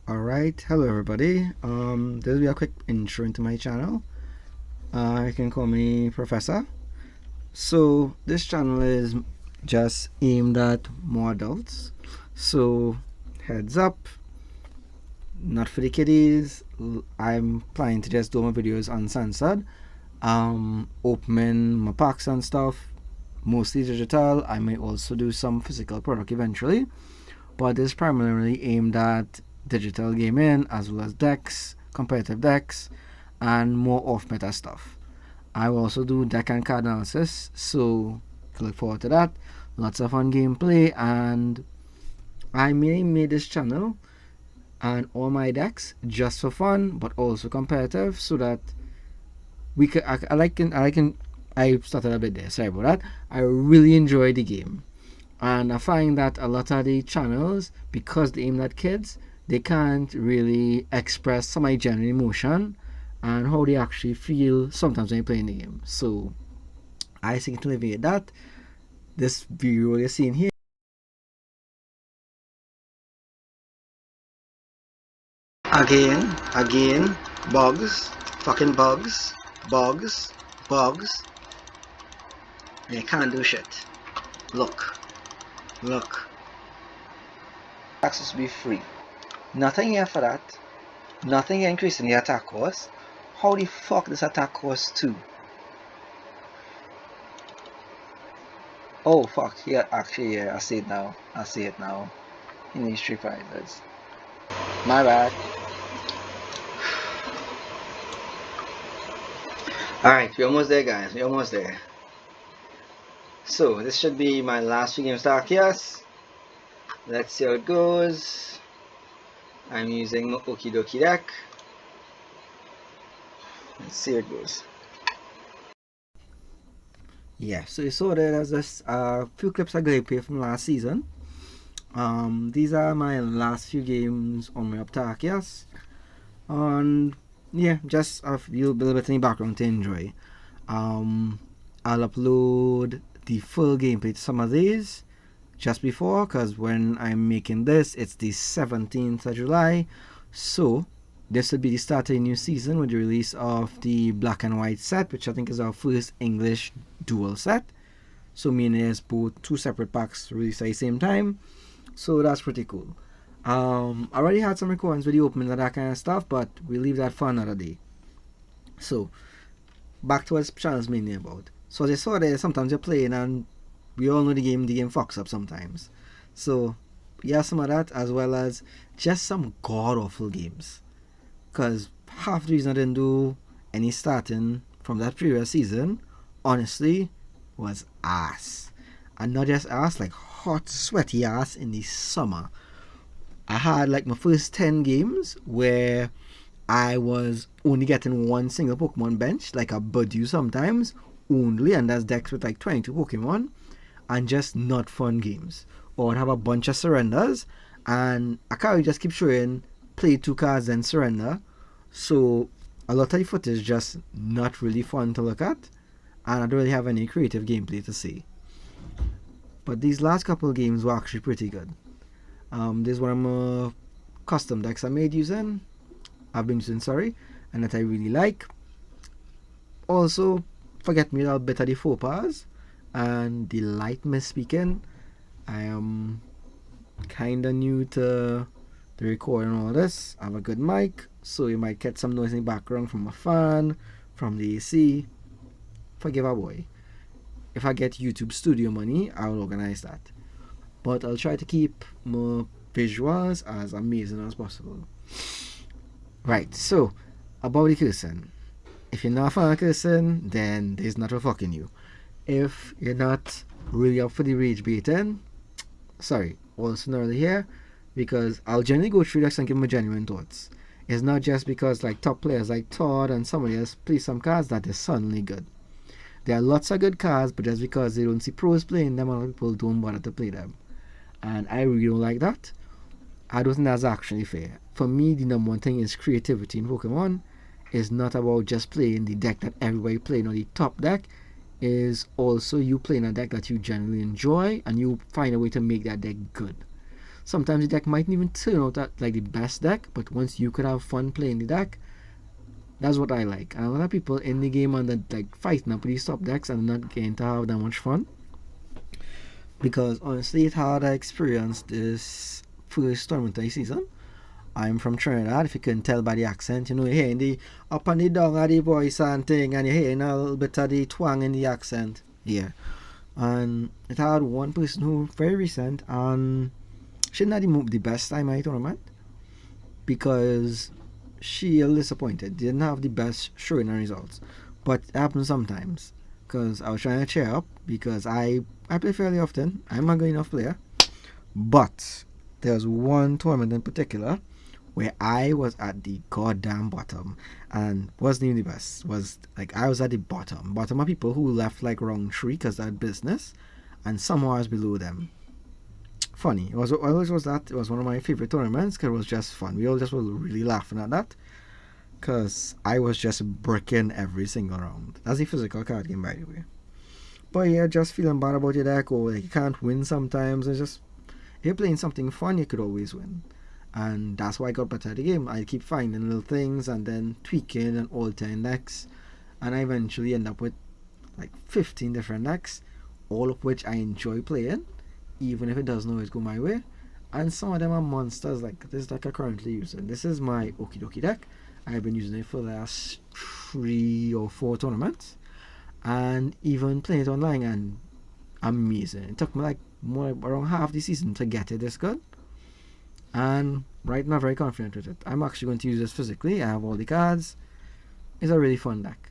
Alright, hello everybody. This will be a quick intro into my channel. You can call me Professor. So this channel is just aimed at more adults. So heads up, not for the kiddies. I'm planning to just do my videos uncensored. Opening my packs and stuff, mostly digital. I may also do some physical product eventually, but this is primarily aimed at digital gaming as well as decks, competitive decks, and more off meta stuff. I will also do deck and card analysis, so look forward to that. Lots of fun gameplay, and I may make this channel and all my decks just for fun, but also competitive, so that we could. I started a bit there. Sorry about that. I really enjoy the game. And I find that a lot of the channels, because they aim at kids, they can't really express some of the genuine emotion and how they actually feel sometimes when you're playing the game. So I think to alleviate that, this video you're seeing here. Again, bugs, fucking bugs, bugs. And you can't do shit. Look. Access will be free. Nothing here for that. Nothing increasing the attack cost. How the fuck this attack cost 2? Oh fuck, yeah, actually, yeah, I see it now. In these 3 prizes. My bad. Alright, we're almost there, guys. We're almost there. So, this should be my last few games to Arceus. Let's see how it goes. I'm using Okie Dokie deck. Let's see how it goes. Yeah, so you saw there there's this few clips I gameplay from last season. These are my last few games on my Arceus. And yeah, just a little bit in the background to enjoy. I'll upload the full gameplay to some of these just before, because when I'm making this, it's the 17th of July. So this will be the start of a new season with the release of the black and white set, which I think is our first English dual set. So meaning there's both 2 separate packs released at the same time. So that's pretty cool. I already had some recordings with the openings and that kind of stuff, but we'll leave that for another day. So back to what this channel is mainly about. So as I saw there, sometimes you're playing and we all know the game fucks up sometimes. So yeah, some of that, as well as just some god awful games. Because half the reason I didn't do any starting from that previous season, honestly, was ass. And not just ass, like hot, sweaty ass in the summer. I had like my first 10 games where I was only getting one single Pokemon bench, like a Budew sometimes, only, and that's decks with like 22 Pokemon, and just not fun games. Or I'd have a bunch of surrenders, and I can't just keep showing play 2 cards then surrender. So a lot of the footage is just not really fun to look at, and I don't really have any creative gameplay to see. But these last couple of games were actually pretty good. This is one of my custom decks I made using. I've been using, sorry, and that I really like. Also, forget me a bit of the faux pas and the light misspeaking. I am kinda new to the recording all this. I have a good mic, so you might get some noise in the background from a fan, from the AC. Forgive a boy. If I get YouTube studio money, I'll organize that. But I'll try to keep my visuals as amazing as possible. Right, so about the cursing. If you're not a fan of cursing, then there's not for fucking you. If you're not really up for the rage baiting, sorry, also not really here, because I'll generally go through this and give my genuine thoughts. It's not just because like top players like Todd and somebody else play some cards that is suddenly good. There are lots of good cards, but just because they don't see pros playing them, a lot of people don't bother to play them. And I really don't like that. I don't think that's actually fair. For me, the number one thing is creativity in Pokemon. It's not about just playing the deck that everybody playing or the top deck. Is also you playing a deck that you genuinely enjoy and you find a way to make that deck good. sometimes the deck mightn't even turn out like the best deck, but once you could have fun playing the deck, that's what I like. And a lot of people in the game are like fighting up with these top decks and not getting to have that much fun. Because honestly, it's hard I experienced this first tournament of the season. I'm from Trinidad, if you couldn't tell by the accent. You're hearing the up and the down of the voice and thing, and you're hearing a little bit of the twang in the accent. Yeah. And it had one person who very recent, and she didn't have the best time at the tournament because she was disappointed. Didn't have the best showing and results. But it happens sometimes. Because I was trying to cheer up because I play fairly often. I'm a good enough player. But there's one tournament in particular where I was at the goddamn bottom and wasn't even the best. Was like I was at the bottom. Bottom of people who left like round 3 because they had business, and somehow I was below them. Funny. It was always was that. It was one of my favorite tournaments because it was just fun. We all just were really laughing at that because I was just bricking every single round. That's a physical card game, by the way. But yeah, just feeling bad about your deck, or like you can't win sometimes. It's just, if you're playing something fun, you could always win. And that's why I got better at the game. I keep finding little things and then tweaking and altering decks. And I eventually end up with like 15 different decks, all of which I enjoy playing, even if it doesn't always go my way. And some of them are monsters, like this deck I'm currently using. This is my Okie Dokie deck. I've been using it for the last 3 or 4 tournaments, and even playing it online, and amazing. It took me like around half the season to get it this good, and right now I'm very confident with it. I'm actually going to use this physically. I have all the cards. It's a really fun deck,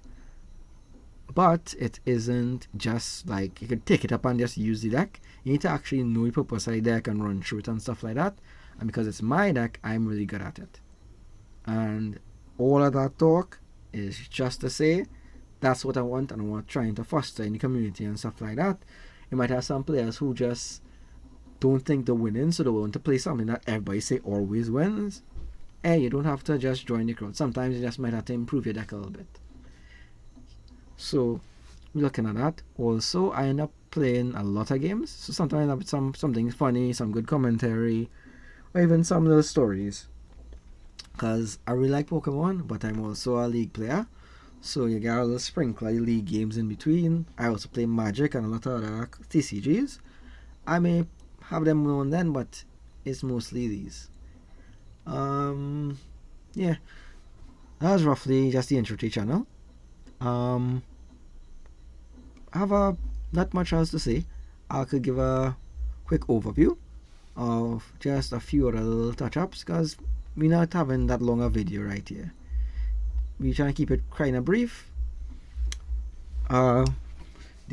but it isn't just like you could take it up and just use the deck. You need to actually know the purpose of the deck and run through it and stuff like that. And because it's my deck, I'm really good at it. And all of that talk is just to say that's what I want, and I want trying to foster in the community and stuff like that. You might have some players who just don't think they're winning, so they want to play something that everybody say always wins. Hey, you don't have to just join the crowd. Sometimes you just might have to improve your deck a little bit. So looking at that, also I end up playing a lot of games. So sometimes I end up with something funny, some good commentary, or even some little stories. Because I really like Pokemon, but I'm also a League player, so you get a little sprinkle of League games in between. I also play Magic and a lot of other TCGs. I may have them now and then, but it's mostly these. Yeah, that's roughly just the intro to the channel. I have not much else to say. I could give a quick overview of just a few other little touch-ups, because we're not having that long a video right here. We're trying to keep it kind of brief. The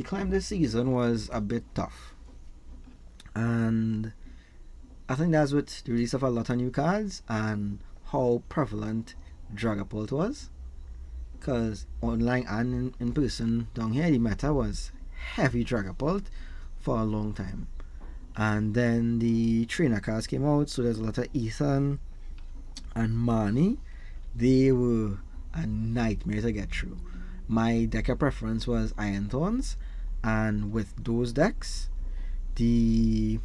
climb this season was a bit tough, and I think that's with the release of a lot of new cards and how prevalent Dragapult was. Because online and in person down here, the meta was heavy Dragapult for a long time. And then the trainer cards came out, so there's a lot of Ethan and Marnie. They were a nightmare to get through. My deck of preference was Iron Thorns, and with those decks, the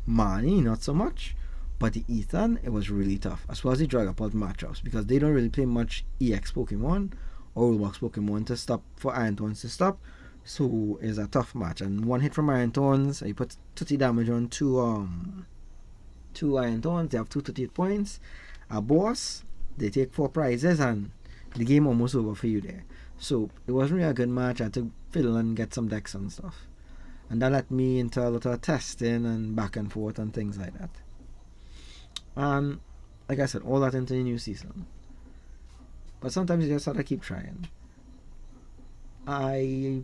Marnie not so much, but the Ethan, it was really tough, as well as the Dragapult matchups, because they don't really play much EX Pokemon or Roblox Pokemon to stop for Iron Thorns to stop. So it's a tough match, and one hit from Iron Thorns, you put 30 damage on two Iron Thorns, they have 238 points. A boss, they take 4 prizes, and the game almost over for you there. So it wasn't really a good match. I had to fiddle and get some decks and stuff, and that led me into a lot of testing and back and forth and things like that. And like I said, all that into the new season. But sometimes you just have to keep trying. I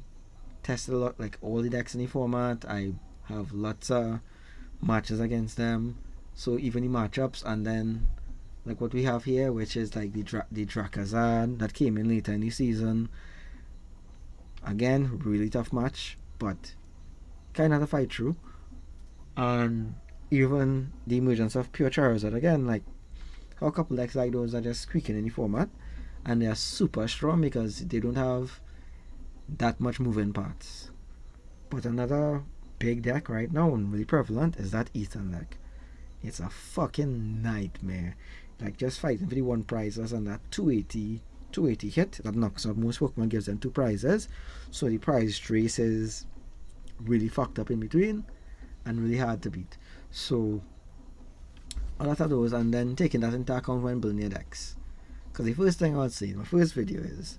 tested a lot, like all the decks in the format. I have lots of matches against them. So even the matchups, and then like what we have here, which is like the Drakazan that came in later in the season. Again, really tough match, but kind of had to fight through. And even the emergence of Pure Charizard again, like a couple decks like those are just squeaking in the format, and they are super strong because they don't have that much moving parts. But another big deck right now and really prevalent is that Ethan deck. It's a fucking nightmare. Like just fighting for the one prizes and that 280 hit that knocks out most Pokemon, gives them 2 prizes. So the prize trace is really fucked up in between and really hard to beat. So a lot of those, and then taking that into account when building your decks. Because the first thing I'll say in my first video is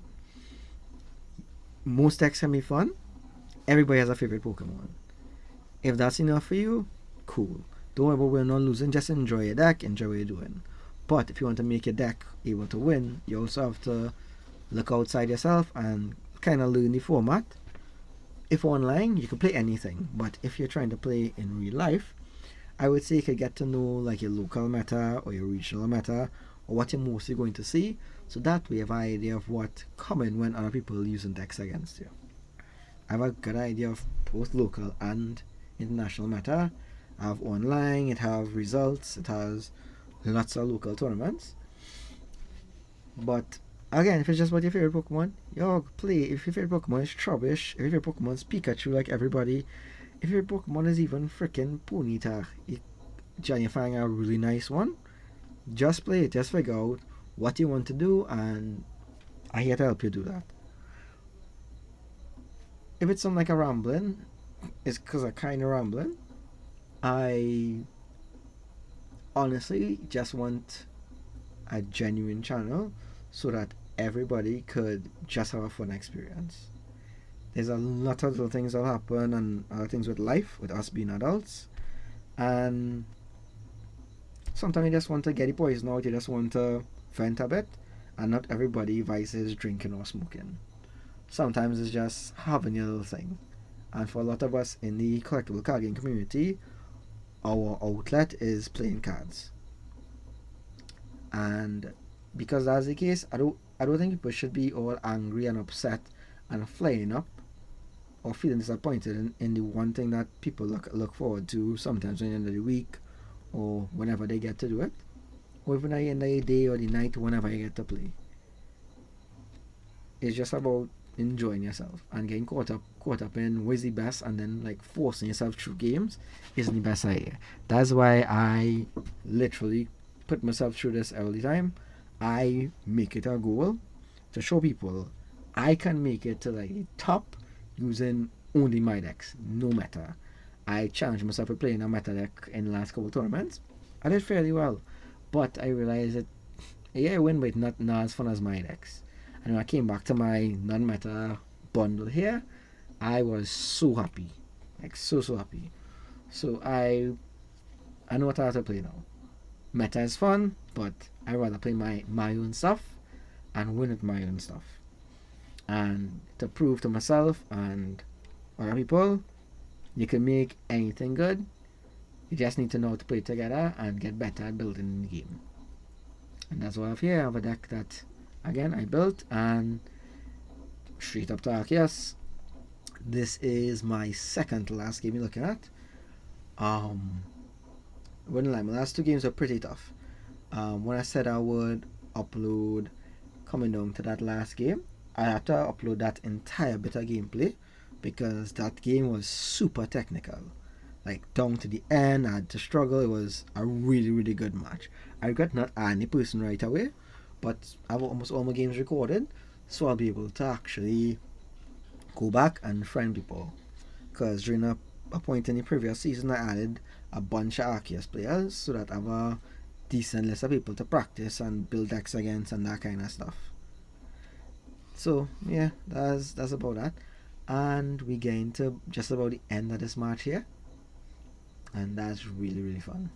most decks can be fun. Everybody has a favorite Pokemon. If that's enough for you, cool. Don't worry about winning or losing, just enjoy your deck, enjoy what you're doing. But if you want to make your deck able to win, you also have to look outside yourself and kind of learn the format. If online, you can play anything, but if you're trying to play in real life, I would say you could get to know like your local meta or your regional meta or what you're mostly going to see, so that way you have an idea of what common when other people are using decks against you. I have a good idea of both local and international meta. I have online, it have results, it has lots of local tournaments. But again, if it's just about your favorite Pokemon, yo, play. If your favorite Pokemon is Trubbish, if your favorite Pokemon is Pikachu like everybody, if your Pokemon is even freaking Ponyta, and you find a really nice one, just play it. Just figure out what you want to do, and I'm here to help you do that. If it's something like a rambling, it's because I'm kind of rambling. I honestly just want a genuine channel so that everybody could just have a fun experience. There's a lot of little things that happen and other things with life, with us being adults, and sometimes you just want to get the poison out, you just want to vent a bit, and not everybody vices drinking or smoking. Sometimes it's just having your little thing. And for a lot of us in the collectible card game community, our outlet is playing cards. And because that's the case, I don't think people should be all angry and upset and flying up or feeling disappointed in the one thing that people look forward to sometimes at the end of the week or whenever they get to do it, or even at the end of the day or the night whenever you get to play. It's just about enjoying yourself, and getting caught up in what's the best and then like forcing yourself through games isn't the best idea. That's why I literally put myself through this every time. I make it a goal to show people I can make it to like the top using only my decks, no meta. I challenged myself with playing a meta deck in the last couple of tournaments. I did fairly well, but I realized that yeah, I win, but not as fun as my decks. And when I came back to my non-meta bundle here, I was so happy, like so happy. So I know what I have to play now. Meta is fun, but I rather play my own stuff and win with my own stuff. And to prove to myself and other people, you can make anything good. You just need to know how to play together and get better at building the game. And that's what I have here. I have a deck that, again, I built, and straight up to Arceus. This is my second to last game you're looking at. Wouldn't lie, my last two games were pretty tough. When I said I would upload coming down to that last game, I had to upload that entire bit of gameplay because that game was super technical. Like down to the end, I had to struggle. It was a really good match. I regret not adding the person right away, but I have almost all my games recorded, so I'll be able to actually go back and friend people. Because during a point in the previous season, I added a bunch of Arceus players so that I have a decent list of people to practice and build decks against and that kind of stuff. So yeah, that's about that. And we get into just about the end of this match here, and that's really fun.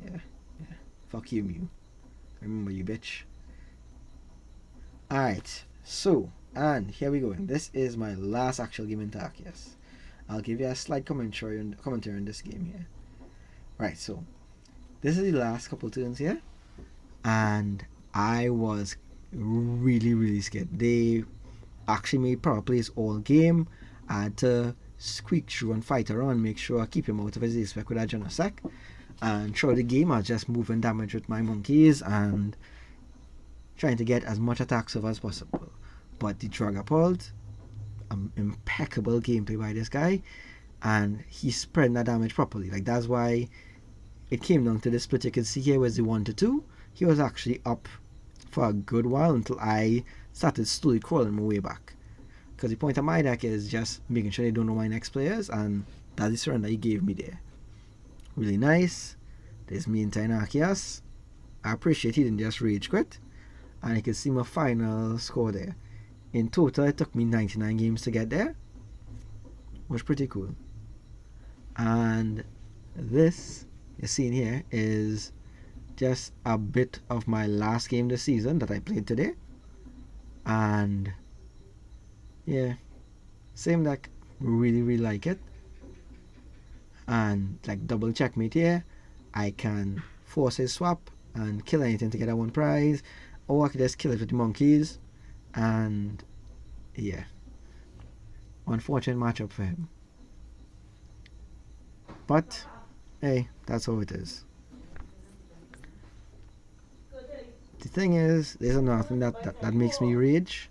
Yeah. Fuck you, Mew. Remember you, bitch. Alright, so, and here we go. This is my last actual game in Arceus. I'll give you a slight commentary on this game here. Right, so this is the last couple turns here, and I was really scared. They actually made power plays all game. I had to squeak through and fight around, make sure I keep him out of his expect with that Genosec. And throughout the game, I was just moving damage with my monkeys and trying to get as much attacks off as possible. But the Dragapult, impeccable gameplay by this guy, and he's spreading that damage properly. Like that's why it came down to this split. You can see here was the 1-2. He was actually up for a good while until I started slowly crawling my way back. Because the point of my deck is just making sure they don't know my next players, and that's the surrender he gave me there. Really nice. There's me and Tainakias. I appreciate he didn't just rage quit. And you can see my final score there. In total, it took me 99 games to get there. Was pretty cool. And this you're seeing here is just a bit of my last game this season that I played today. And yeah, same deck, really like it. And like double checkmate here, I can force a swap and kill anything to get a 1 prize, or I can just kill it with the monkeys. And yeah, unfortunate matchup for him, but hey, that's how it is. The thing is, there's another thing that makes me rage,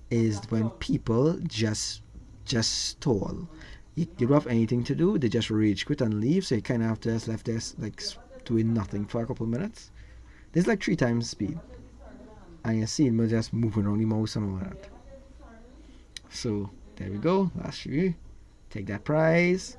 is when people just stall. You don't have anything to do, they just rage quit and leave, so you kind of have to just left there like doing nothing for a couple of minutes. There's like 3 times speed, and you see me just moving around the mouse and all that. So there we go, last review. Take that prize.